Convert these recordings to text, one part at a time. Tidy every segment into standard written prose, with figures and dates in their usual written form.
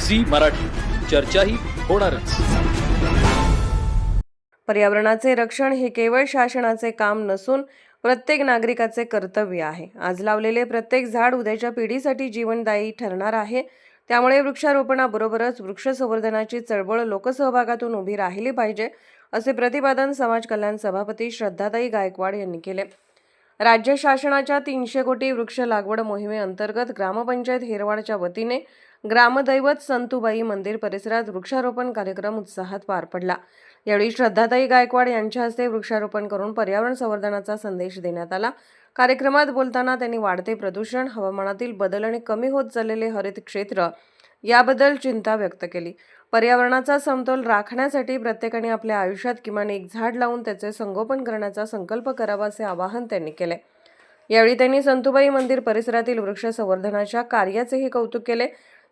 Zee Marathi, चर्चाही होणारच। पर्यावरणाचे रक्षण हे केवळ शासनाचे काम नसून प्रत्येक नागरिकाचे कर्तव्य आहे। आज लावलेले प्रत्येक झाड उद्याच्या पिढीसाठी जीवनदायी ठरणार आहे। त्यामुळे वृक्षारोपणाबरोबरच वृक्ष संवर्धनाची चळवळ लोकसहभागातून उभी राहिली पाहिजे, असे प्रतिपादन समाज कल्याण सभापती श्रद्धाताई गायकवाड यांनी केले। राज्य शासनाच्या 300 कोटी वृक्ष लागवड मोहिमेअंतर्गत ग्रामपंचायत हेरवाडच्या वतीने ग्रामदैवत संतूबाई मंदिर परिसरात वृक्षारोपण कार्यक्रम उत्साहात पार पडला। यावेळी श्रद्धाताई गायकवाड यांच्या हस्ते वृक्षारोपण करून पर्यावरण संवर्धनाचा संदेश देण्यात आला। कार्यक्रमात बोलताना त्यांनी वाढते प्रदूषण, हवामानातील बदल आणि कमी होत चाललेले हरित क्षेत्र याबद्दल चिंता व्यक्त केली। पर्यावरणाचा समतोल राखण्यासाठी प्रत्येकाने आपल्या आयुष्यात किमान एक झाड लावून त्याचे संगोपन करण्याचा संकल्प करावा, असे आवाहन त्यांनी केले। यावेळी त्यांनी संतूबाई मंदिर परिसरातील वृक्ष संवर्धनाच्या कार्याचेही कौतुक केले।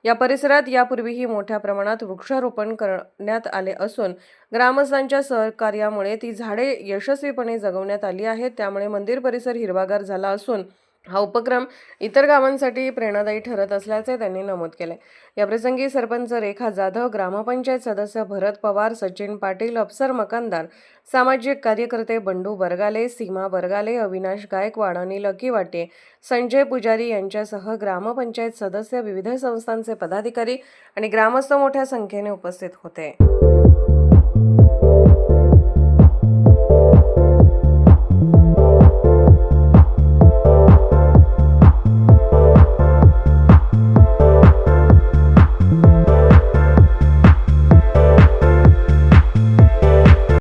या परिसरात यापूर्वीही मोठ्या प्रमाणात वृक्षारोपण करण्यात आले असून ग्रामस्थांच्या सहकार्यामुळे ती झाडे यशस्वीपणे जगवण्यात आली आहेत। त्यामुळे मंदिर परिसर हिरवागार झाला असून हा उपक्रम इतर गावांसाठी प्रेरणादायी ठरत असल्याचे त्यांनी नमूद केले। याप्रसंगी सरपंच रेखा जाधव, ग्रामपंचायत सदस्य भरत पवार, सचिन पाटील, अफसर मकानदार, सामाजिक कार्यकर्ते बंडू बरगाले, सीमा बरगाले, अविनाश गायकवाड, अनिल अकिवाटे, संजय पुजारी यांच्यासह ग्रामपंचायत सदस्य, विविध संस्थांचे पदाधिकारी आणि ग्रामस्थ मोठ्या संख्येने उपस्थित होते।